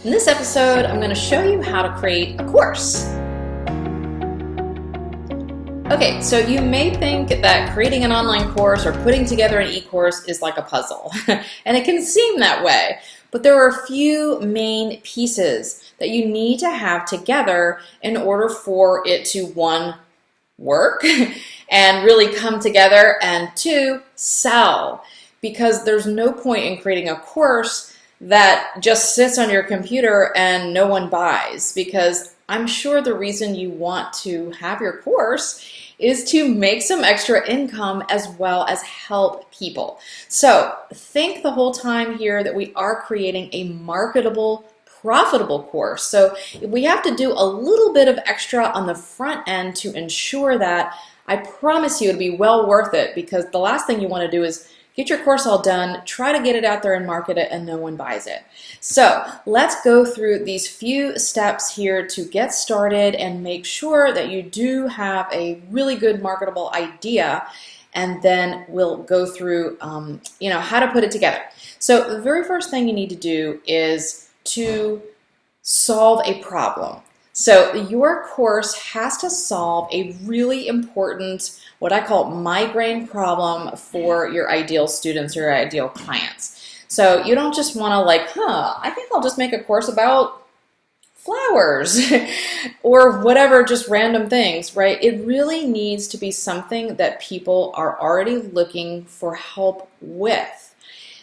In this episode, I'm going to show you how to create a course. Okay, so you may think that creating an online course or putting together an e-course is like a puzzle, and it can seem that way, but there are a few main pieces that you need to have together in order for it to, one, work and really come together, and two, sell. Because there's no point in creating a course that just sits on your computer and no one buys, because I'm sure the reason you want to have your course is to make some extra income as well as help people. So think the whole time here that we are creating a marketable, profitable course. So we have to do a little bit of extra on the front end to ensure that, I promise you it'll be well worth it, because the last thing you want to do is get your course all done, try to get it out there and market it, and no one buys it. So let's go through these few steps here to get started and make sure that you do have a really good marketable idea, and then we'll go through how to put it together. So the very first thing you need to do is to solve a problem. So your course has to solve a really important, what I call migraine problem for your ideal students or your ideal clients. So you don't just want to I think I'll just make a course about flowers or whatever, just random things, right? It really needs to be something that people are already looking for help with.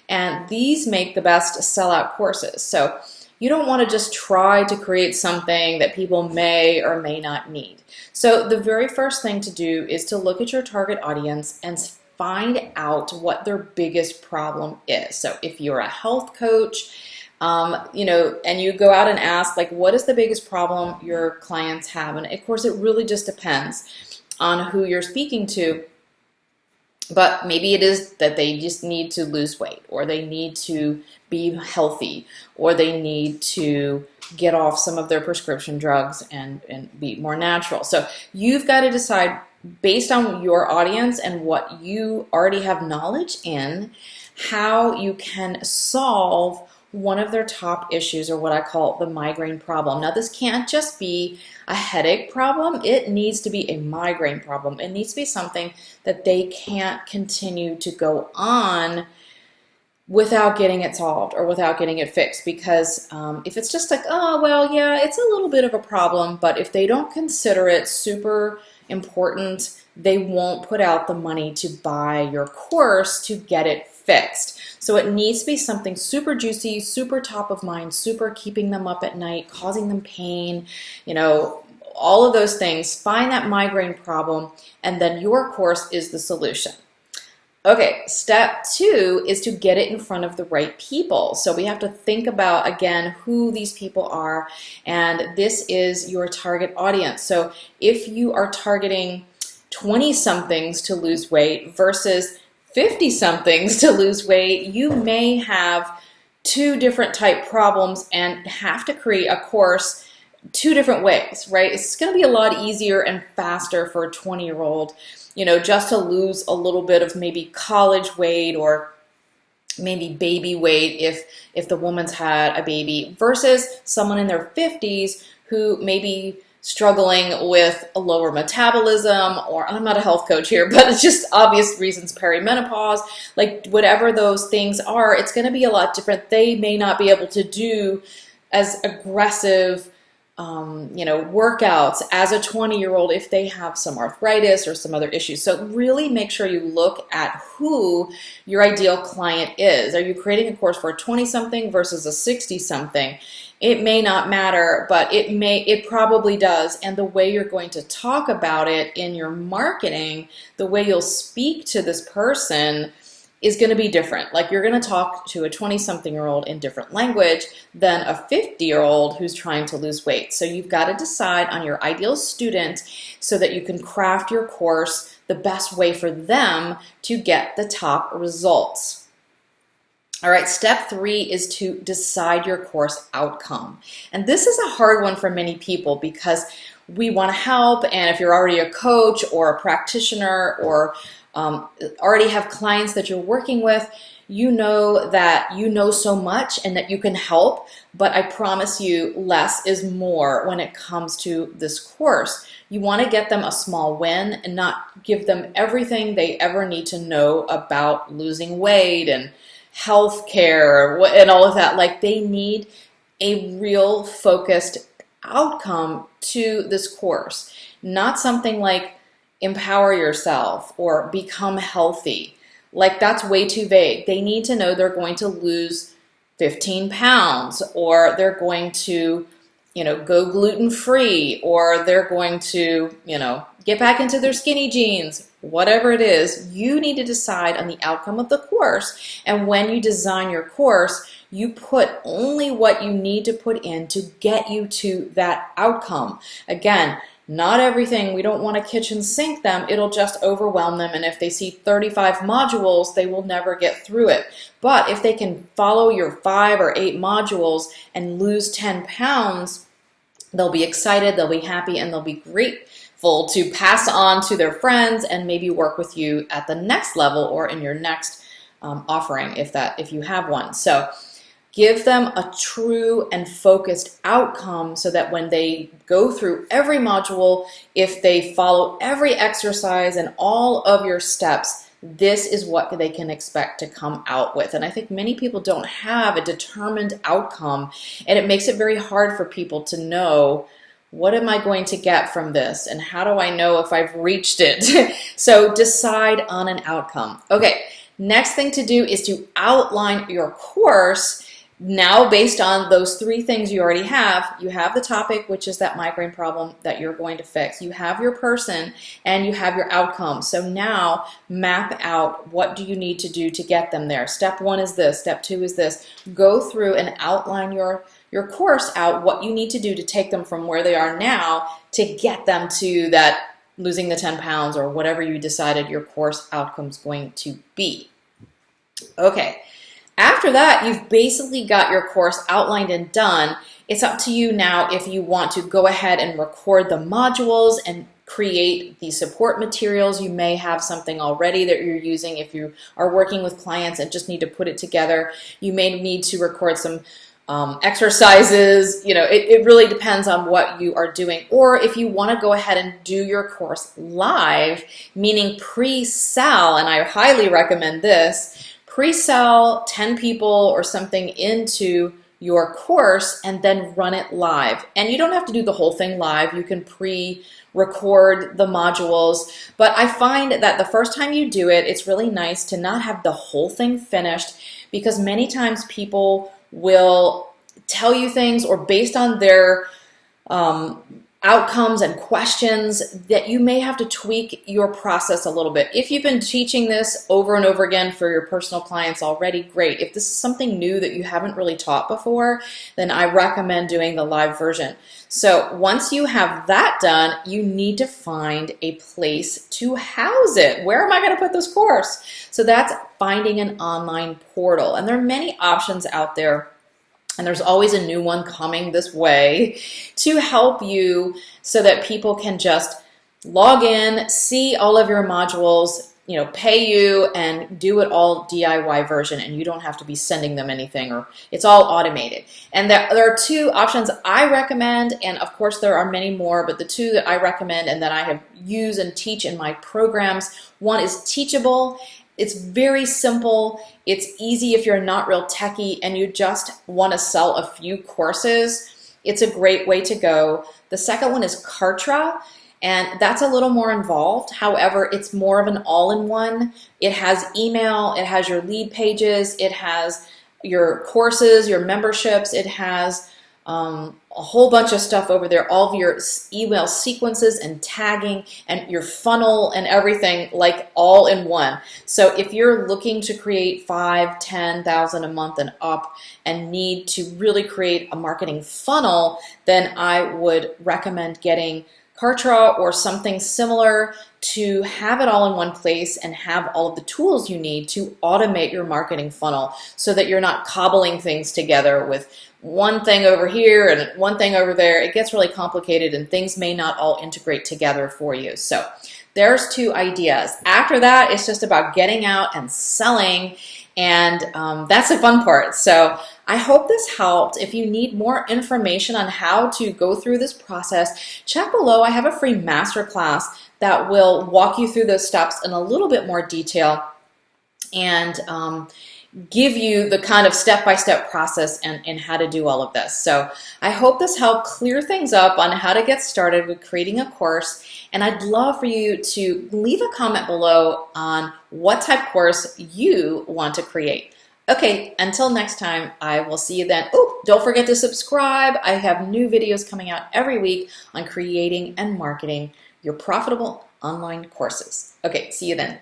And these make the best sellout courses. So you don't want to just try to create something that people may or may not need. So the very first thing to do is to look at your target audience and find out what their biggest problem is. So if you're a health coach, and you go out and ask, what is the biggest problem your clients have? And of course, it really just depends on who you're speaking to. But maybe it is that they just need to lose weight, or they need to be healthy, or they need to get off some of their prescription drugs and be more natural. So you've got to decide, based on your audience and what you already have knowledge in, how you can solve one of their top issues, or what I call the migraine problem. Now, this can't just be a headache problem. It needs to be a migraine problem. It needs to be something that they can't continue to go on without getting it solved or without getting it fixed. Because if it's just it's a little bit of a problem, but if they don't consider it super important, they won't put out the money to buy your course to get it fixed. So it needs to be something super juicy, super top of mind, super keeping them up at night, causing them pain, all of those things. Find that migraine problem, and then your course is the solution. Okay, step 2 is to get it in front of the right people. So we have to think about, again, who these people are, and this is your target audience. So if you are targeting 20-somethings to lose weight versus 50-somethings to lose weight, you may have two different type problems and have to create a course two different ways, right? It's going to be a lot easier and faster for a 20-year-old, just to lose a little bit of maybe college weight or maybe baby weight if the woman's had a baby, versus someone in their 50s who may be struggling with a lower metabolism, or I'm not a health coach here, but it's just obvious reasons, perimenopause, whatever those things are, it's going to be a lot different. They may not be able to do as aggressive workouts as a 20-year-old if they have some arthritis or some other issues. So really make sure you look at who your ideal client is. Are you creating a course for a 20-something versus a 60-something? It may not matter, but it probably does. And the way you're going to talk about it in your marketing, the way you'll speak to this person is going to be different. You're going to talk to a 20-something-year-old in different language than a 50-year-old who's trying to lose weight. So you've got to decide on your ideal student so that you can craft your course the best way for them to get the top results. All right, step 3 is to decide your course outcome. And this is a hard one for many people, because we want to help, and if you're already a coach or a practitioner or already have clients that you're working with, You know that you know so much and that you can help, but I promise you less is more when it comes to this course. You want to get them a small win and not give them everything they ever need to know about losing weight and health care and all of that. Like, they need a real focused outcome to this course, not something like empower yourself or become healthy. Like, that's way too vague. They need to know they're going to lose 15 pounds, or they're going to, go gluten-free, or they're going to, get back into their skinny jeans. Whatever it is, you need to decide on the outcome of the course. And when you design your course, you put only what you need to put in to get you to that outcome. Again, not everything, we don't want to kitchen sink them, it'll just overwhelm them, and if they see 35 modules, they will never get through it. But if they can follow your 5 or 8 modules and lose 10 pounds, they'll be excited, they'll be happy, and they'll be grateful to pass on to their friends and maybe work with you at the next level or in your next offering if you have one. So give them a true and focused outcome so that when they go through every module, if they follow every exercise and all of your steps, this is what they can expect to come out with. And I think many people don't have a determined outcome, and it makes it very hard for people to know, what am I going to get from this? And how do I know if I've reached it? So decide on an outcome. Okay, next thing to do is to outline your course. Now, based on those 3 things you already have, you have the topic, which is that migraine problem that you're going to fix. You have your person, and you have your outcome. So now map out, what do you need to do to get them there. Step 1 is this, step 2 is this. Go through and outline your course out, what you need to do to take them from where they are now to get them to that losing the 10 pounds or whatever you decided your course outcome's going to be. Okay. After that, you've basically got your course outlined and done. It's up to you now if you want to go ahead and record the modules and create the support materials. You may have something already that you're using if you are working with clients and just need to put it together. You may need to record some exercises. It really depends on what you are doing. Or if you want to go ahead and do your course live, meaning pre-sell, and I highly recommend this, pre-sell 10 people or something into your course and then run it live. And you don't have to do the whole thing live. You can pre-record the modules. But I find that the first time you do it, it's really nice to not have the whole thing finished, because many times people will tell you things, or based on their outcomes and questions, that you may have to tweak your process a little bit. If you've been teaching this over and over again for your personal clients already, great. If this is something new that you haven't really taught before, then I recommend doing the live version. So once you have that done, you need to find a place to house it. Where am I going to put this course? So that's finding an online portal. And there are many options out there, and there's always a new one coming this way to help you so that people can just log in, see all of your modules, pay you and do it all DIY version, and you don't have to be sending them anything, or it's all automated. And there are 2 options I recommend, and of course there are many more, but the 2 that I recommend and that I have used and teach in my programs, one is Teachable. It's very simple. It's easy if you're not real techie and you just want to sell a few courses. It's a great way to go. The second one is Kartra, and that's a little more involved. However, it's more of an all-in-one. It has email, it has your lead pages, it has your courses, your memberships, it has a whole bunch of stuff over there, all of your email sequences and tagging and your funnel and everything, like all in one. So if you're looking to create 5, 10,000 a month and up and need to really create a marketing funnel, then I would recommend getting Kartra or something similar to have it all in one place and have all of the tools you need to automate your marketing funnel so that you're not cobbling things together with one thing over here and one thing over there. It gets really complicated and things may not all integrate together for you. So there's 2 ideas. After that, it's just about getting out and selling And that's the fun part. So I hope this helped. If you need more information on how to go through this process, check below. I have a free masterclass that will walk you through those steps in a little bit more detail and give you the kind of step-by-step process and how to do all of this. So I hope this helped clear things up on how to get started with creating a course. And I'd love for you to leave a comment below on what type course you want to create. Okay, until next time, I will see you then. Oh, don't forget to subscribe. I have new videos coming out every week on creating and marketing your profitable online courses. Okay, see you then.